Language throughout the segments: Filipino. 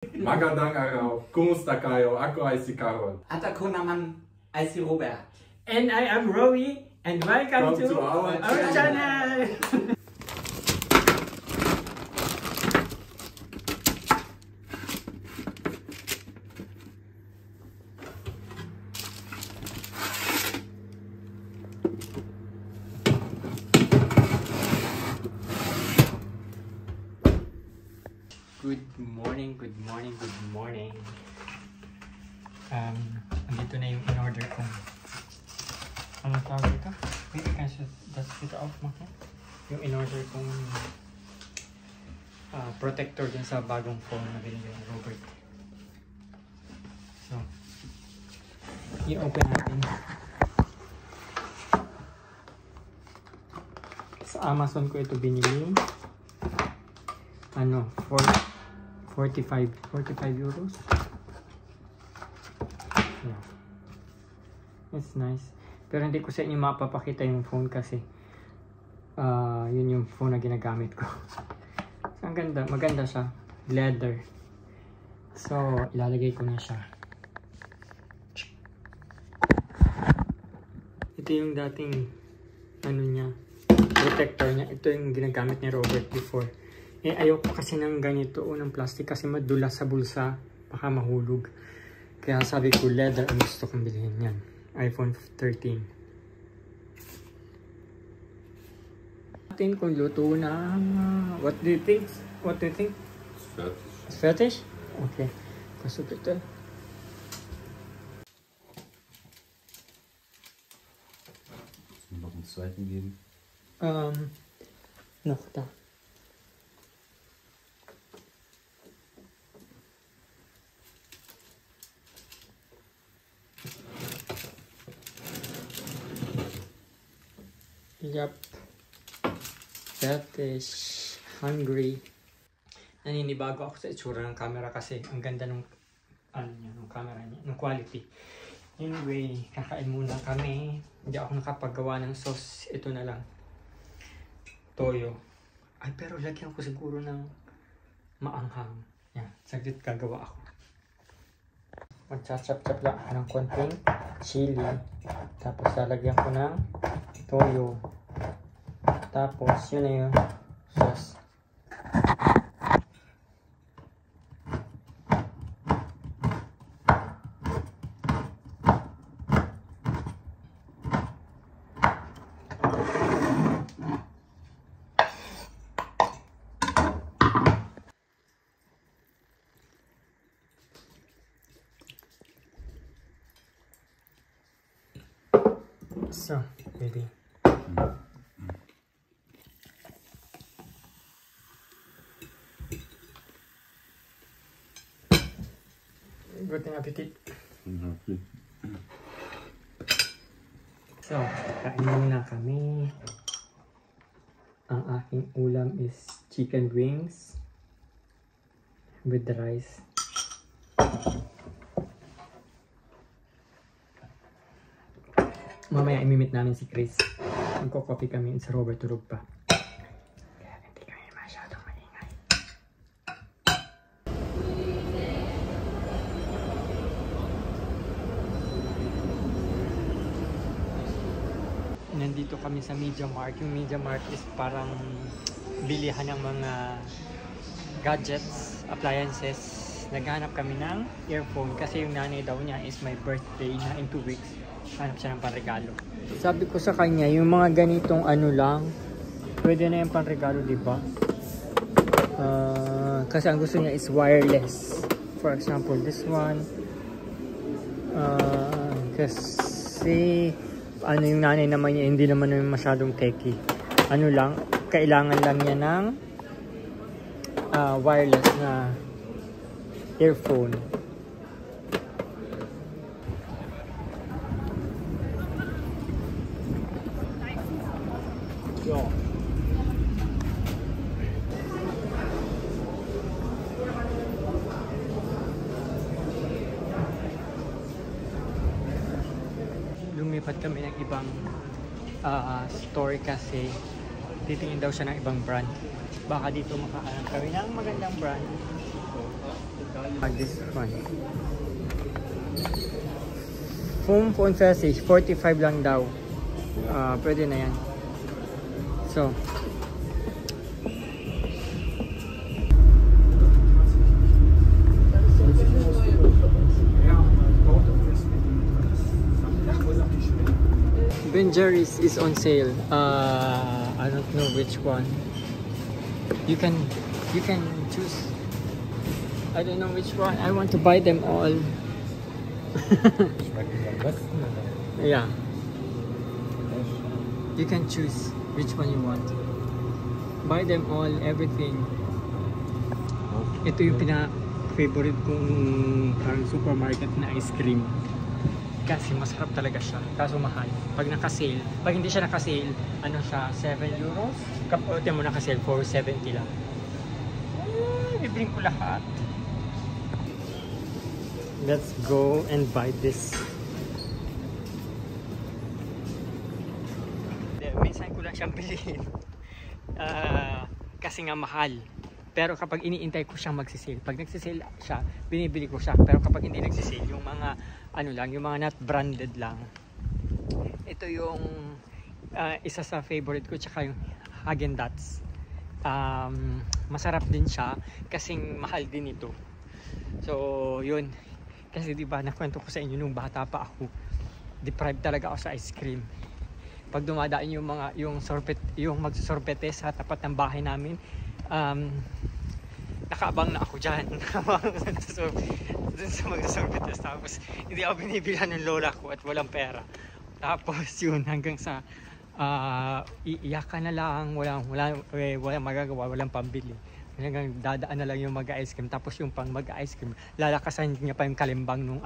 Magandang araw. Kumusta kayo? Ako ay si Carol. At ako naman ay si Robert. And I am Rowie, and welcome to our channel! Good morning. Andito na yung in-order ko. Ano tawag ito? Wait, kasi that's it off mo. Yung in-order kong protector din sa bagong phone na binigay ni Robert. So, i-open natin. Sa Amazon ko ito binili. Ano, 45 euros. Yeah. It's nice. Pero hindi ko sa inyo mapapakita yung phone kasi yun yung phone na ginagamit ko. So, ang ganda. Maganda siya. Leather. So, ilalagay ko na siya. Ito yung dating ano niya, protector niya. Ito yung ginagamit ni Robert before. Eh, ayoko kasi ng ganito o ng plastic kasi madulas sa bulsa, baka mahulog. Kaya sabi ko, leather ang gusto kong bilhin yan. iPhone 13. Atin kung luto na. What do you think? What do you think? It's fertig. It's fertig? Okay. Kaso bitte. Soll noch einen zweiten geben? Noch da. Yup. Fertig. Hungry. Naninibago ako sa itsura ng camera kasi ang ganda ng ano niya, ng camera niya, ng quality. Anyway, kakain muna kami. Hindi ako nakapagawa ng sauce. Ito na lang. Toyo. Ay, pero lagyan ko siguro ng maanghang. Yan, saglit gagawa ako. Magchachap-chap lang ako ng konting chili. Tapos lalagyan ko ng toyo. Tapos yun na yung sauce. So, ready. Guten Appetit. So, kain muna kami. Ang aking ulam is chicken wings with the rice. Mamaya imimit namin si Chris. Magko-coffee kami sa Robert tulog pa. Kaya hindi kami masyadong maingay. Nandito kami sa Media Markt. Yung Media Markt is parang bilihan ng mga gadgets, appliances. Naghanap kami ng earphone kasi yung nanay daw niya is my birthday na in 2 weeks. Hanap siya ng panregalo. Sabi ko sa kanya, yung mga ganitong ano lang, pwede na yung panregalo, di ba? Kasi ang gusto niya is wireless. For example, this one. Kasi ano yung nanay naman niya, hindi naman yung masyadong techy. Ano lang, kailangan lang niya ng wireless na earphone. Lumipat kami ng ibang store kasi titingin daw siya ng ibang brand. Baka dito makahanap kami ng magandang brand. So, $2. This one. Foam phone Fessy, 45 lang daw. Pwede na yan. So, Ben Jerry's is on sale. I don't know which one. You can choose. I don't know which one. I want to buy them all. Yeah. You can choose which one you want. Buy them all, everything. Ito yung favorite kong parang supermarket na ice cream. Kasi masarap talaga siya. Kaso mahal. Pag naka-sale, pag hindi siya naka-sale, ano siya, 7 euros? Kapote mo naka-sale for 70 lang. Bibring ko lahat. Let's go and buy this. Minsan ko lang siyang bilhin. Kasi nga mahal. Pero kapag iniintay ko siyang magsisale, pag nagsisale siya, binibili ko siya. Pero kapag hindi nagsisale, yung mga ano lang, yung mga not branded lang. Ito yung isa sa favorite ko, tsaka yung Häagen-Dazs. Masarap din siya kasing mahal din ito. So yun, kasi diba nakwento ko sa inyo nung bata pa ako, deprived talaga ako sa ice cream. Pag dumadaan yung magsusorbete sa tapat ng bahay namin, nakaabang na ako dyan. Dun sa magsusorbete. Tapos hindi ako binibilhan ng lola ko at walang pera. Tapos yun, hanggang sa iiyakan na lang, walang magagawa, walang pambili. Hanggang dadaan na lang yung mag-ice cream. Tapos yung pang mag-ice cream, lalakasan niya pa yung kalimbang nung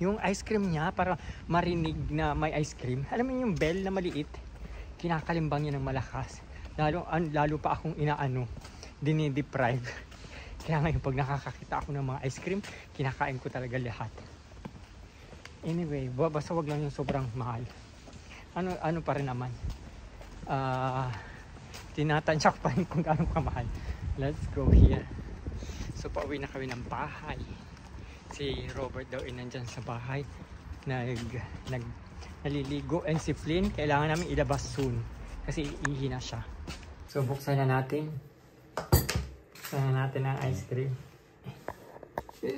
yung ice cream niya para marinig na may ice cream. Alam mo yung bell na maliit, kinakalimbang niya ng malakas. Lalo pa akong dinideprive. Kaya ngayon pag nakakakita ako ng mga ice cream, kinakain ko talaga lahat. Anyway, basta wag lang yung sobrang mahal. Ano pa rin naman. Tinatansyak pa rin kung gaano kamahal. Let's go here. So pauwi na kami ng bahay. Si Robert daw nandyan sa bahay. Naliligo. And si Flynn, kailangan namin ilabas soon. Kasi ihina siya. So buksan na natin. Buksan na natin ang ice cream.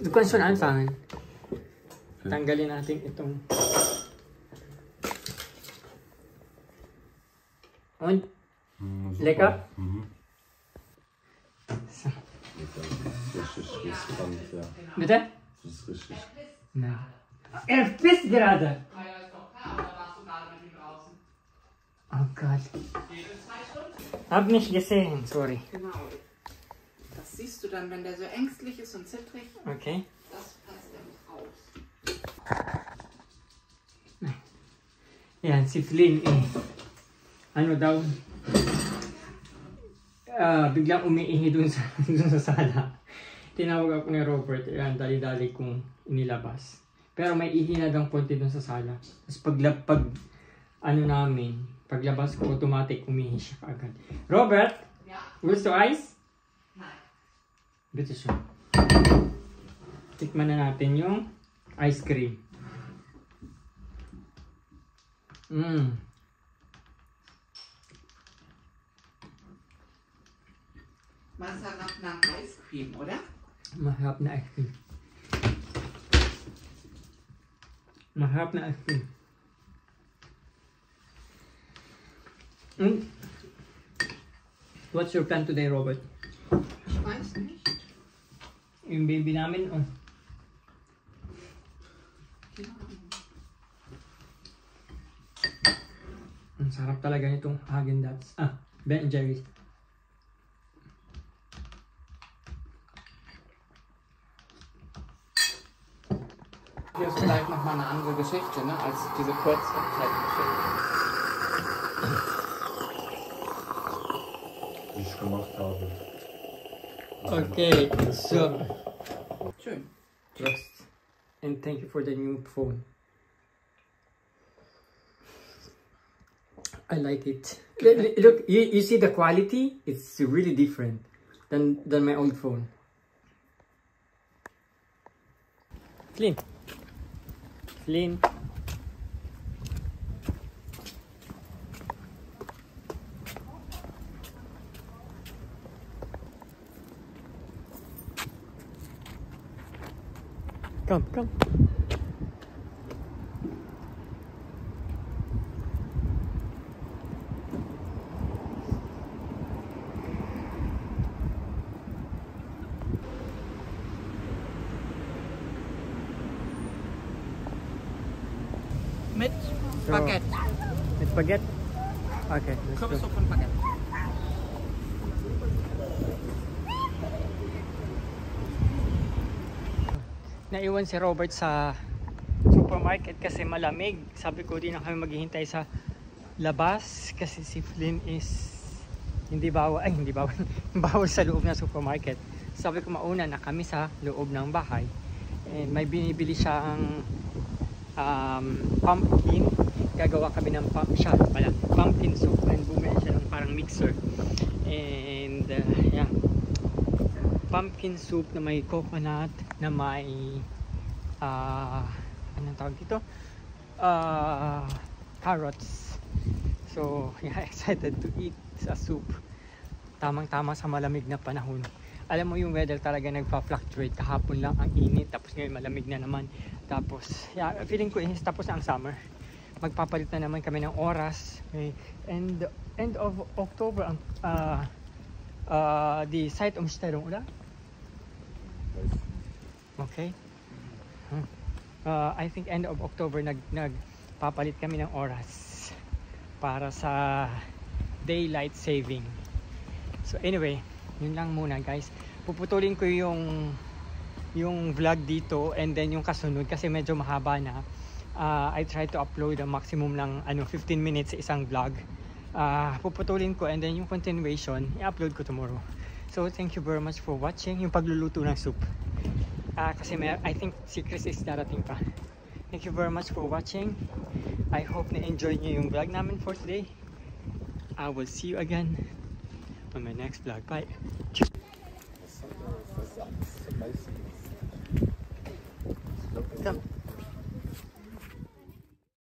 Du kannst schon anfangen. Tanggalin natin itong. Und? Lecker? Mhm. So. Das ist riskant, ja. Bitte? Das ist richtig. Nein. Er pisst gerade. Oh Gott. Hab nicht gesehen, sorry. Genau. Das siehst du dann, wenn der so ängstlich ist und zittrig. Okay. Das passt damit raus. Yan, si Flynn ano daw, biglang umiihi dun sa sala. Tinawag ako ni Robert, yan, dali-dali kong inilabas. Pero may ihi na daw konti dun sa sala. Tapos paglabas ko, automatic umihi siya kaagad. Robert? Ja. Willst du Eis? Nein. Bitte schön. Tikman na natin yung ice cream. Masarap nach Ice Cream, oder? Maharap na ice cream. Maharap na ice cream. What's your plan today, Robert? Ich weiß nicht. Yung baby namin, oh. Ang sarap talaga nitong Häagen-Dazs. Ben Jerry's. Hier ist vielleicht nochmal eine andere Geschichte, ne, als diese Kurzzeitgeschichte. Die ich gemacht habe. Okay, so. Schön. Yes. And thank you for the new phone. I like it. Look, you see the quality? It's really different than my old phone. Flynn. Flynn. Come, come. Mit paket. Mit spaghetti? Okay, let's go. Kürbissuppe und Paket. Naiwan si Robert sa supermarket kasi malamig. Sabi ko din na kami maghihintay sa labas kasi si Flynn is hindi bawal bawal sa loob ng supermarket. Sabi ko mauna na kami sa loob ng bahay. And may binibili siyang pumpkin. Gagawa kami ng pumpkin soup and bumili siya ng parang mixer. And yeah. Pumpkin soup na may coconut, na may anong tawag dito? Carrots. So, yeah, excited to eat sa soup. Tamang-tama sa malamig na panahon. Alam mo yung weather talaga nagpa-fluctuate. Kahapon lang ang init, tapos ngayon malamig na naman. Tapos, yeah, feeling ko tapos na ang summer. Magpapalit na naman kami ng oras. Okay. And end of October, the site omställning, oder? Okay. I think end of October nagpapalit kami ng oras para sa daylight saving. So anyway, yun lang muna guys. Puputulin ko yung vlog dito and then yung kasunod kasi medyo mahaba na. I try to upload a maximum ng 15 minutes sa isang vlog. Puputulin ko and then yung continuation i-upload ko tomorrow. So thank you very much for watching yung pagluluto ng soup. Kasi I think si Chris is darating pa. Thank you very much for watching. I hope na enjoy niyo yung vlog namin for today. I will see you again on my next vlog. Bye. Come.